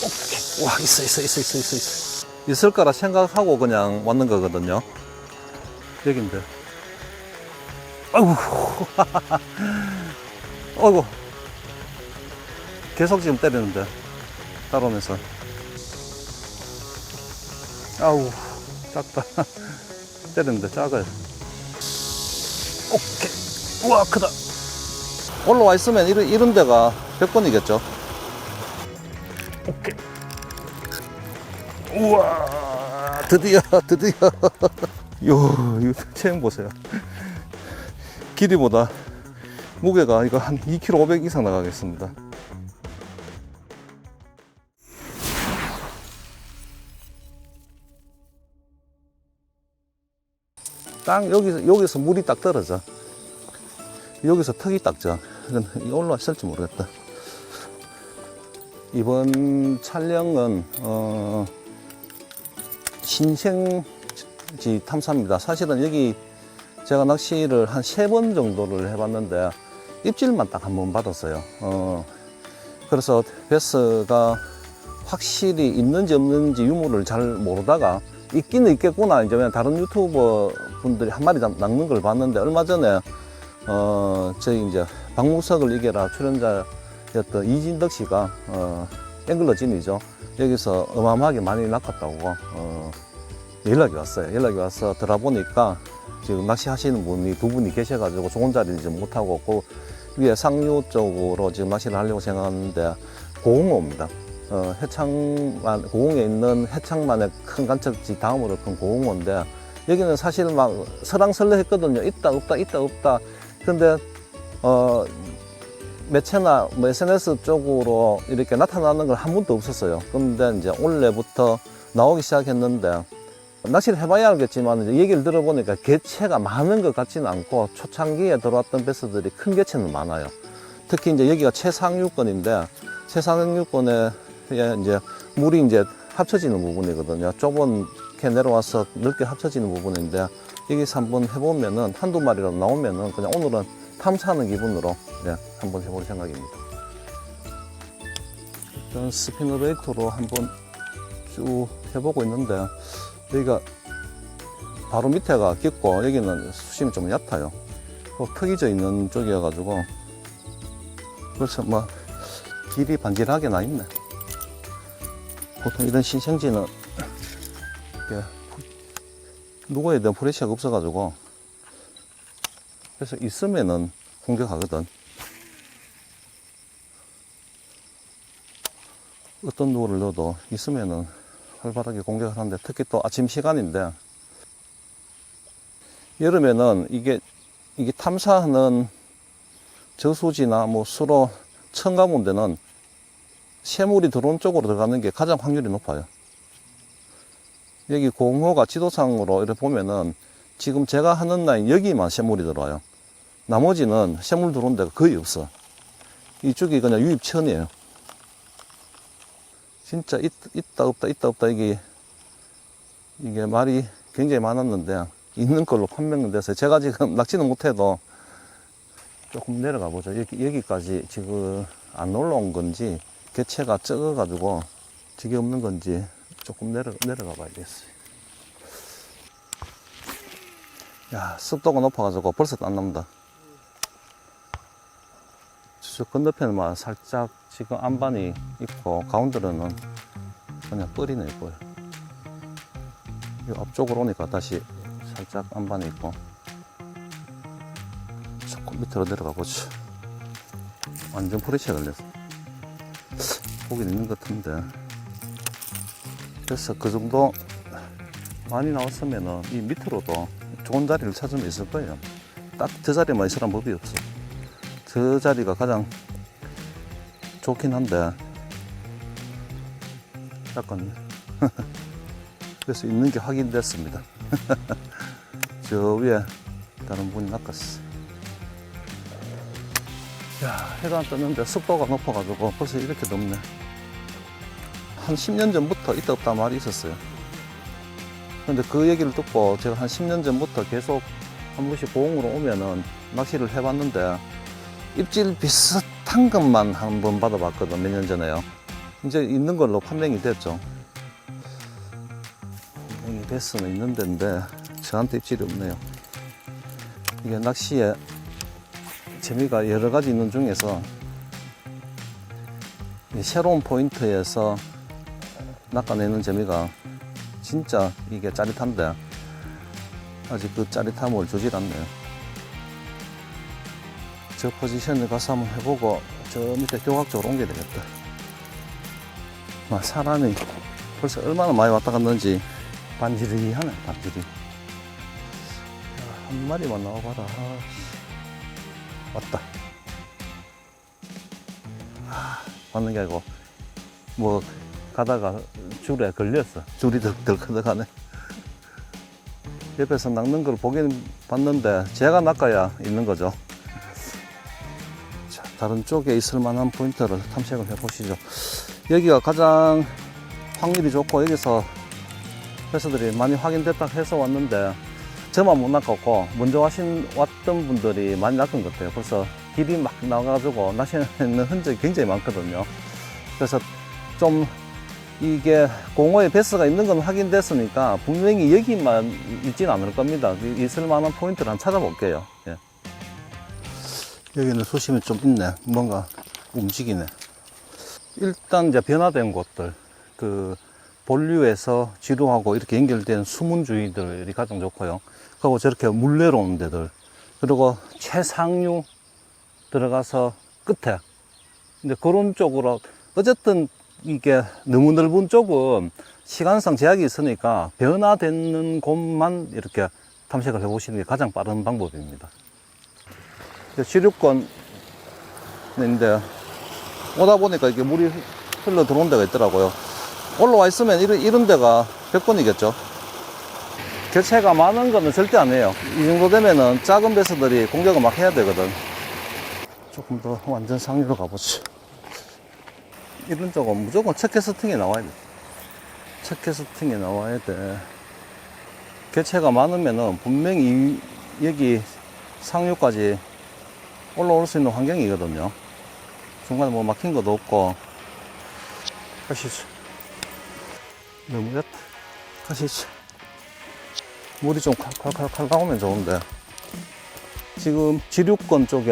오케이. 와, 있어. 있을 거라 생각하고 그냥 왔는 거거든요. 여긴데. 아이고. 아이고. 계속 지금 때리는데. 따라오면서. 아우, 작다. 때리는데 작아요. 오케이. 우와, 크다. 올라와 있으면 이런 데가 100번이겠죠. 오케이. 우와, 드디어. 요, 이 체형 보세요. 길이보다 무게가 이거 한 2kg 500 이상 나가겠습니다. 딱 여기서 물이 딱 떨어져. 여기서 턱이 딱 져. 올라와 있을지 모르겠다. 이번 촬영은 신생지 탐사입니다. 사실은 여기 제가 낚시를 한 3번 정도를 해봤는데 입질만 딱 한 번 받았어요. 그래서 베스가 확실히 있는지 없는지 유무를 잘 모르다가 있기는 있겠구나. 이제 다른 유튜버 분들이 한 마리 낚는 걸 봤는데, 얼마 전에 저희 이제 박무석을 이겨라 출연자였던 이진덕 씨가 앵글러 진이죠. 여기서 어마어마하게 많이 낚았다고 연락이 왔어요. 연락이 와서 들어보니까 지금 낚시하시는 분이 2분이 계셔가지고 좋은 자리를 지금 못하고 그 위에 상류 쪽으로 지금 낚시를 하려고 생각하는데 고흥어입니다. 고흥에 있는 해창만의 큰 간척지 다음으로 큰 고흥어인데, 여기는 사실 막 설왕설래 했거든요. 있다 없다. 근데 매체나 뭐 SNS 쪽으로 이렇게 나타나는 건 한 번도 없었어요. 근데 이제 올해부터 나오기 시작했는데, 낚시를 해봐야 알겠지만 이제 얘기를 들어보니까 개체가 많은 것 같지는 않고 초창기에 들어왔던 베스들이 큰 개체는 많아요. 특히 이제 여기가 최상류권인데, 최상류권에 이제 물이 이제 합쳐지는 부분이거든요. 좁게 내려와서 넓게 합쳐지는 부분인데, 여기서 한번 해보면은 한두 마리라도 나오면은 그냥 오늘은 탐사하는 기분으로 한번 해볼 생각입니다. 일단 스피너레이터로 한번 쭉 해보고 있는데, 여기가 바로 밑에가 깊고 여기는 수심이 좀 얕아요. 턱이 져 있는 쪽이어가지고 그래서 뭐 길이 반질하게 나 있네. 보통 이런 신생지는 누구에 대한 프레셔가 없어가지고, 그래서 있으면은 공격하거든. 어떤 누구를 넣어도 있으면은 활발하게 공격을 하는데, 특히 또 아침 시간인데, 여름에는 이게 탐사하는 저수지나 뭐 수로 첨가본 데는 새물이 들어온 쪽으로 들어가는 게 가장 확률이 높아요. 여기 공호가 지도상으로 이렇게 보면은 지금 제가 하는 라인 여기만 새물이 들어와요. 나머지는 새물 들어온 데가 거의 없어. 이쪽이 그냥 유입천이에요. 진짜 있다 없다 이게 말이 굉장히 많았는데 있는 걸로 판명돼서 제가 지금 낚시는 못해도 조금 내려가 보죠. 여기까지 지금 안 올라온 건지 개체가 적어가지고 지게 없는 건지 조금 내려가 봐야겠어요. 야, 습도가 높아가지고 벌써 땀 납니다. 저 건너편만 살짝 지금 안반이 있고 가운데로는 그냥 뿔이네 뿔. 이 앞쪽으로 오니까 다시 살짝 안반이 있고, 조금 밑으로 내려가 보죠. 완전 프레시에 걸려서 보긴 있는 것 같은데, 그래서 그 정도 많이 나왔으면은 이 밑으로도 좋은 자리를 찾으면 있을 거예요. 딱 저 자리만 있으란 법이 없어. 저 자리가 가장 좋긴 한데 약간 그래서 있는 게 확인됐습니다. 저 위에 다른 분이 낚았어. 야, 해가 안 떴는데 습도가 높아가지고 벌써 이렇게 덥네. 한 10년 전부터 있다 없다 말이 있었어요. 근데 그 얘기를 듣고 제가 한 10년 전부터 계속 한 번씩 고흥으로 오면은 낚시를 해봤는데 입질 비슷한 것만 한 번 받아봤거든, 몇 년 전에요. 이제 있는 걸로 판명이 됐죠. 이 베스는 있는 데인데 저한테 입질이 없네요. 이게 낚시에 재미가 여러 가지 있는 중에서 새로운 포인트에서 낚아내는 재미가 진짜 이게 짜릿한데 아직 그 짜릿함을 주질 않네요. 저 포지션에 가서 한번 해보고 저 밑에 교각 쪽으로 옮겨야 되겠다. 사람이 벌써 얼마나 많이 왔다 갔는지 반지르하네, 반지르. 한 마리만 나와봐라. 왔다. 맞는 게 아니고 뭐 가다가 줄에 걸렸어. 줄이 덜커덕하네. 옆에서 낚는 걸 보긴 봤는데 제가 낚아야 있는 거죠. 자, 다른 쪽에 있을 만한 포인트를 탐색을 해 보시죠. 여기가 가장 확률이 좋고 여기서 베스들이 많이 확인됐다 해서 왔는데 저만 못 낚았고 먼저 왔던 분들이 많이 낚은 것 같아요. 벌써 길이 막 나와가지고 낚시는 흔적이 굉장히 많거든요. 그래서 좀 이게 공어에 베스가 있는 건 확인됐으니까 분명히 여기만 있진 않을 겁니다. 있을 만한 포인트를 한번 찾아볼게요. 예. 여기는 수심이 좀 있네. 뭔가 움직이네. 일단 이제 변화된 곳들, 그 본류에서 지루하고 이렇게 연결된 수문주의들이 가장 좋고요. 그리고 저렇게 물 내려오는 데들, 그리고 최상류 들어가서 끝에, 근데 그런 쪽으로 어쨌든 이게 너무 넓은 쪽은 시간상 제약이 있으니까 변화되는 곳만 이렇게 탐색을 해 보시는 게 가장 빠른 방법입니다. 지류권인데 오다 보니까 이게 물이 흘러 들어온 데가 있더라고요. 올라와 있으면 이런 데가 100번이겠죠. 개체가 많은 거는 절대 안 해요. 이 정도 되면은 작은 배스들이 공격을 막 해야 되거든. 조금 더 완전 상류로 가보죠. 이런 쪽은 무조건 첫 캐스팅에 나와야 돼. 첫 캐스팅에 나와야 돼. 개체가 많으면은 분명히 여기 상류까지 올라올 수 있는 환경이거든요. 중간에 뭐 막힌 것도 없고. 가시죠. 너무 얕다. 가시죠. 물이 좀 칼칼칼칼 나오면 좋은데. 지금 지류권 쪽에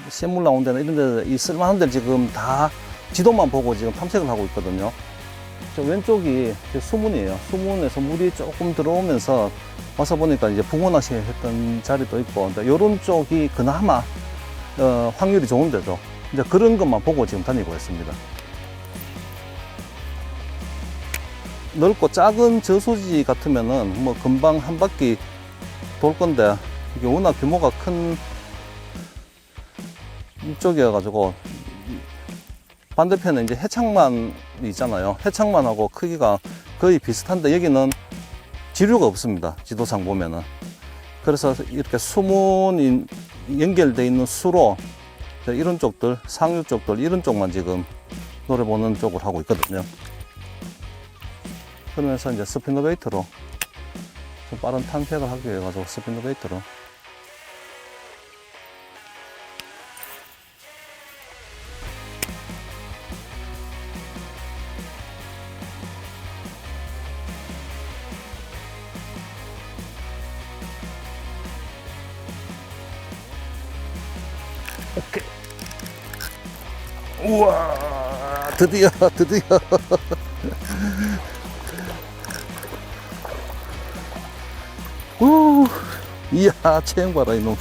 샘물 나온 데는 이런 데, 이 쓸만한 데를 지금 다 지도만 보고 지금 탐색을 하고 있거든요. 저 왼쪽이 수문이에요. 수문에서 물이 조금 들어오면서 와서 보니까 이제 붕어 낚시 했던 자리도 있고, 이런 쪽이 그나마 확률이 좋은데도 이제 그런 것만 보고 지금 다니고 있습니다. 넓고 작은 저수지 같으면은 뭐 금방 한 바퀴 돌 건데 이게 워낙 규모가 큰 이쪽이어가지고 반대편에 이제 해창만이 있잖아요. 해창만하고 크기가 거의 비슷한데 여기는 지류가 없습니다. 지도상 보면은. 그래서 이렇게 수문이 연결되어 있는 수로 이런 쪽들, 상류 쪽들, 이런 쪽만 지금 노려보는 쪽을 하고 있거든요. 그러면서 이제 스피너베이트로 좀 빠른 탐색을 하기 위해 가지고 스피너베이트로 오케이. 우와, 드디어 이야, 체형 봐라 이놈.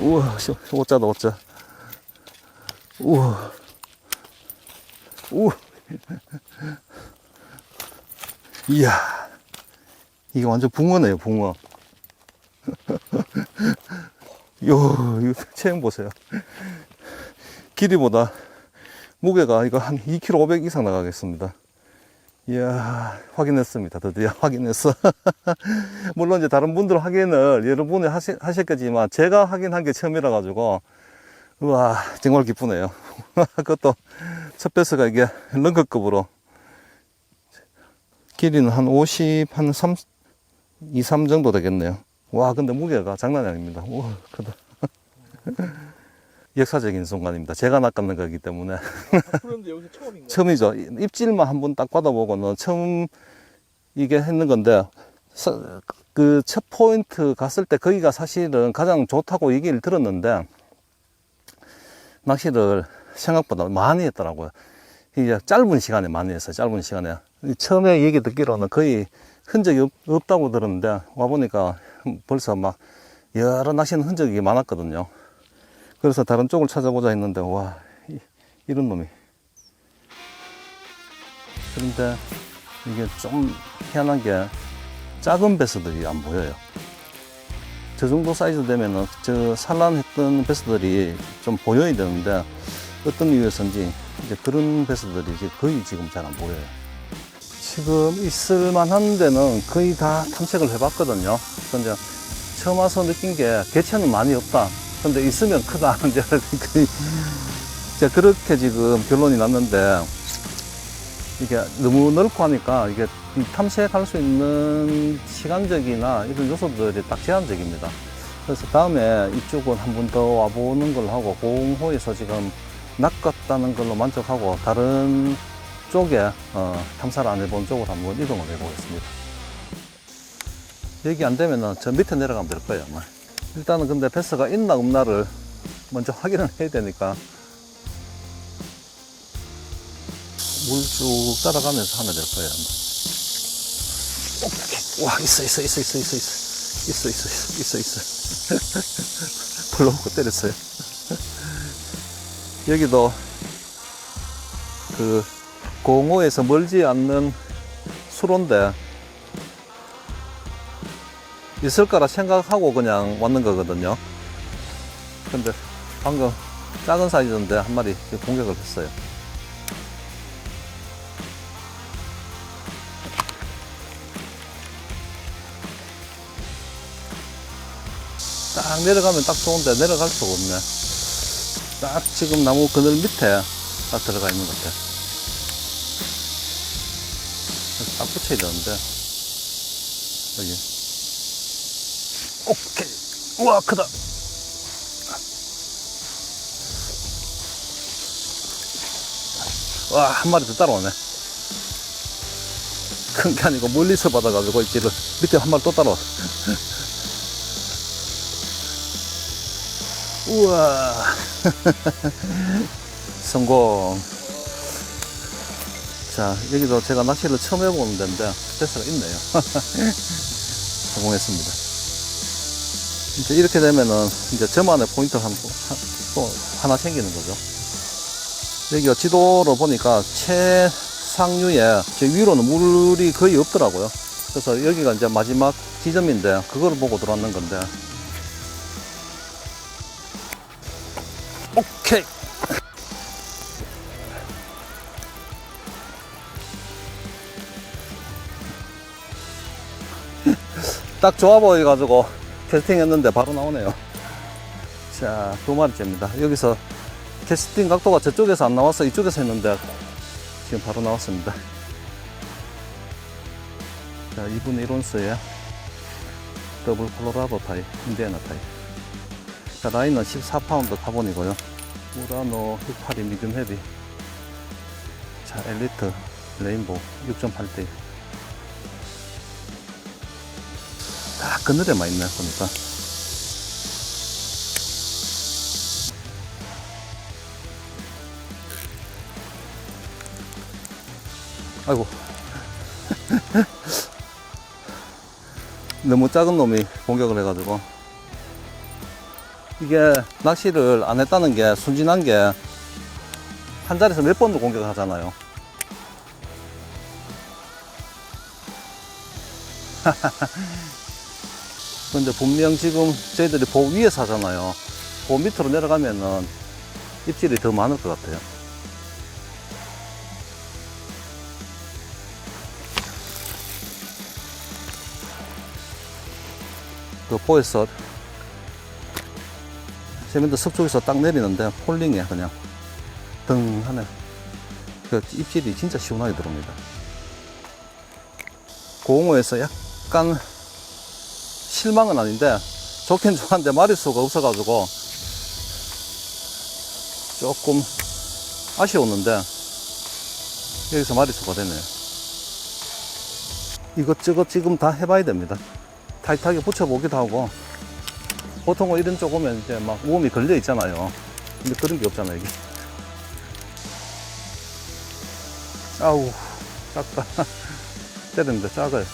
우와, 오짜다 오짜. 우와, 이야, 이게 완전 붕어네요, 붕어. 이거 체형 보세요. 길이보다 무게가 이거 한 2kg 500 이상 나가겠습니다. 이야, 확인했습니다. 드디어 확인했어. 물론 이제 다른 분들 확인을 여러분이 하셨겠지만 제가 확인한 게 처음이라 가지고 우와, 정말 기쁘네요. 그것도 첫 배스가 이게 런커급으로 길이는 한 50, 한 3, 2, 3 정도 되겠네요. 와, 근데 무게가 장난이 아닙니다. 우와, 크다. 역사적인 순간입니다. 제가 낚았는 거기 때문에. 그런데 여기서 처음인가요? 처음이죠. 입질만 한번 딱 받아보고는 처음 이게 했는 건데, 그 첫 포인트 갔을 때 거기가 사실은 가장 좋다고 얘기를 들었는데, 낚시를 생각보다 많이 했더라고요. 이제 짧은 시간에 많이 했어요. 짧은 시간에. 처음에 얘기 듣기로는 거의 흔적이 없다고 들었는데, 와보니까 벌써 막 여러 낚시는 흔적이 많았거든요. 그래서 다른 쪽을 찾아보자 했는데, 와, 이런 놈이. 그런데 이게 좀 희한한 게 작은 베스들이 안 보여요. 저 정도 사이즈 되면은 저 산란했던 베스들이 좀 보여야 되는데 어떤 이유에서인지 이제 그런 베스들이 이제 거의 지금 잘 안 보여요. 지금 있을만한 데는 거의 다 탐색을 해봤거든요. 근데 처음 와서 느낀 게 개체는 많이 없다. 근데 있으면 크다. 이제 그렇게 지금 결론이 났는데, 이게 너무 넓고 하니까 이게 탐색할 수 있는 시간적이나 이런 요소들이 딱 제한적입니다. 그래서 다음에 이쪽은 한 번 더 와보는 걸로 하고, 공호에서 지금 낚았다는 걸로 만족하고 다른 쪽에 탐사를 안 해본 쪽으로 한번 이동을 해보겠습니다. 여기 안 되면은 저 밑에 내려가면 될 거예요. 아마. 일단은 근데 베스가 있나 없나를 먼저 확인을 해야 되니까 물 쭉 따라가면서 하면 될 거예요. 아마. 오케이. 와, 있어. 불러오고 때렸어요. 여기도 그 공호에서 멀지 않는 수로인데 있을 거라 생각하고 그냥 왔는 거거든요. 근데 방금 작은 사이즈인데 한 마리 공격을 했어요. 딱 내려가면 딱 좋은데 내려갈 수가 없네. 딱 지금 나무 그늘 밑에 딱 들어가 있는 것 같아. 딱 붙여야 되는데 여기. 오케이. 우와, 크다. 와, 한 마리 더 따라오네. 큰 게 아니고 멀리서 받아가지고 입질을 밑에 한 마리 또 따라와. 우와. 성공. 자, 여기도 제가 낚시를 처음 해보는 데인데 베스가 있네요. 성공했습니다. 이제 이렇게 되면은 이제 저만의 포인트가 또 하나 생기는 거죠. 여기가 지도로 보니까 최상류에 저 위로는 물이 거의 없더라고요. 그래서 여기가 이제 마지막 지점인데 그거를 보고 들어왔는 건데. 오케이. 딱 좋아 보여가지고 캐스팅 했는데 바로 나오네요. 자, 2마리째입니다. 여기서 캐스팅 각도가 저쪽에서 안 나와서 이쪽에서 했는데 지금 바로 나왔습니다. 자, 2분의 1온스에 더블 콜로라도 타입, 인디애나 타입. 자, 라인은 14파운드 카본이고요. 우라노 682 미디움 헤비. 자, 엘리트 레인보우 6.8대. 딱 그늘에만 있네, 보니까. 아이고. 너무 작은 놈이 공격을 해가지고. 이게 낚시를 안 했다는 게 순진한 게 한 자리에서 몇 번도 공격을 하잖아요. 근데 분명 지금 저희들이 보 위에서 하잖아요. 보 밑으로 내려가면은 입질이 더 많을 것 같아요. 그 보에서 세면대 섭쪽에서 딱 내리는데 폴링에 그냥 등 하네. 그 입질이 진짜 시원하게 들어옵니다. 공호에서 약간 실망은 아닌데 좋긴 좋았는데 마리수가 없어가지고 조금 아쉬웠는데 여기서 마리수가 되네요. 이것저것 지금 다 해봐야 됩니다. 타이트하게 붙여보기도 하고, 보통은 이런 쪽 오면 이제 막 우음이 걸려 있잖아요. 근데 그런 게 없잖아요, 이게. 아우, 작다. 때리는데 작아요.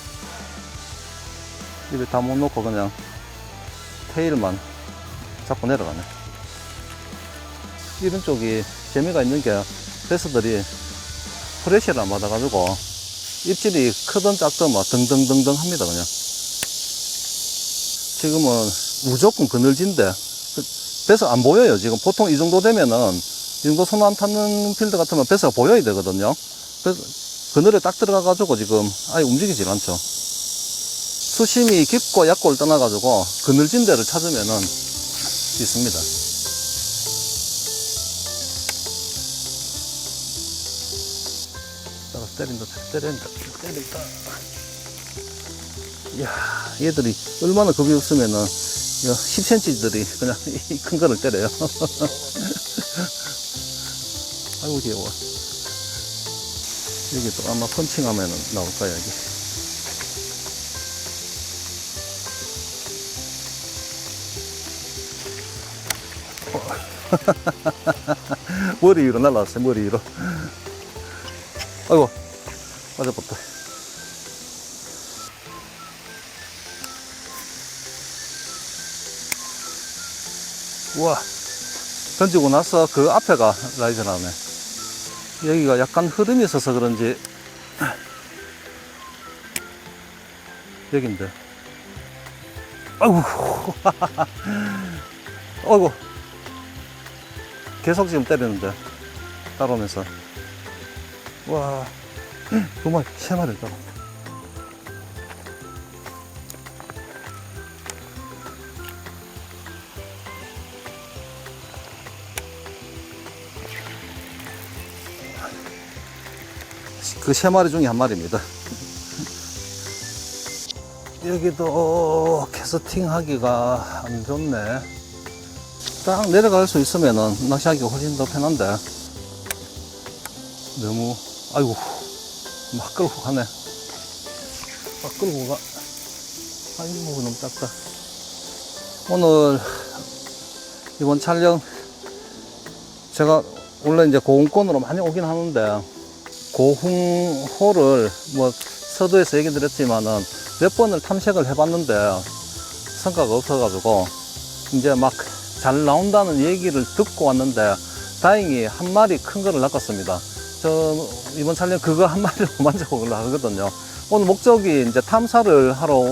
입에 다 못 놓고 그냥 테일만 잡고 내려가네. 이런 쪽이 재미가 있는 게 베스들이 프레시를 안 받아가지고 입질이 크든 작든 막 등등등등 합니다, 그냥. 지금은 무조건 그늘진데 베스 안 보여요. 지금 보통 이 정도 되면은, 이 정도 손 안 닿는 필드 같으면 베스가 보여야 되거든요. 그래서 그늘에 딱 들어가가지고 지금 아예 움직이질 않죠. 수심이 깊고 얕고를 떠나가지고 그늘진 데를 찾으면은 있습니다. 때린다. 이야, 얘들이 얼마나 겁이 없으면은 10cm들이 그냥 이 큰 거를 때려요. 아이고 귀여워. 여기 또 아마 펀칭하면 나올 거야, 여기. 머리 위로 날라왔어요, 머리 위로. 아이고, 빠져버렸다. 우와, 던지고 나서 그 앞에가 라이즈라네. 여기가 약간 흐름이 있어서 그런지 여긴데. 아이고. 아이고, 계속 지금 때리는데 따라오면서. 와, 두 마리, 세 마리 따라. 그 세 마리 중에 한 마리입니다. 여기도 캐스팅 하기가 안 좋네. 딱 내려갈 수 있으면은 낚시하기가 훨씬 더 편한데, 너무, 아이고, 막 끌고 가네. 막 끌고 가. 아이고, 너무 작다. 오늘, 이번 촬영, 제가 원래 이제 고흥권으로 많이 오긴 하는데, 고흥호를 뭐 서두에서 얘기 드렸지만은 몇 번을 탐색을 해봤는데 성과가 없어가지고 이제 막 잘 나온다는 얘기를 듣고 왔는데 다행히 한 마리 큰 거를 낚았습니다. 저 이번 촬영 그거 한 마리로 만족을 하거든요. 오늘 목적이 이제 탐사를 하러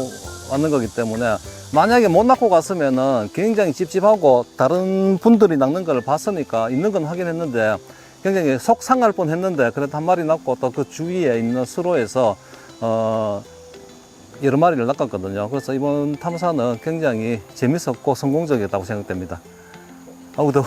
왔는 거기 때문에 만약에 못 낚고 갔으면은 굉장히 찝찝하고 다른 분들이 낚는 걸 봤으니까 있는 건 확인했는데 굉장히 속 상할 뻔 했는데 그래도 한 마리 낚고 또 그 주위에 있는 수로에서 여러 마리를 낚았거든요. 그래서 이번 탐사는 굉장히 재밌었고 성공적이었다고 생각됩니다. 아우 더워.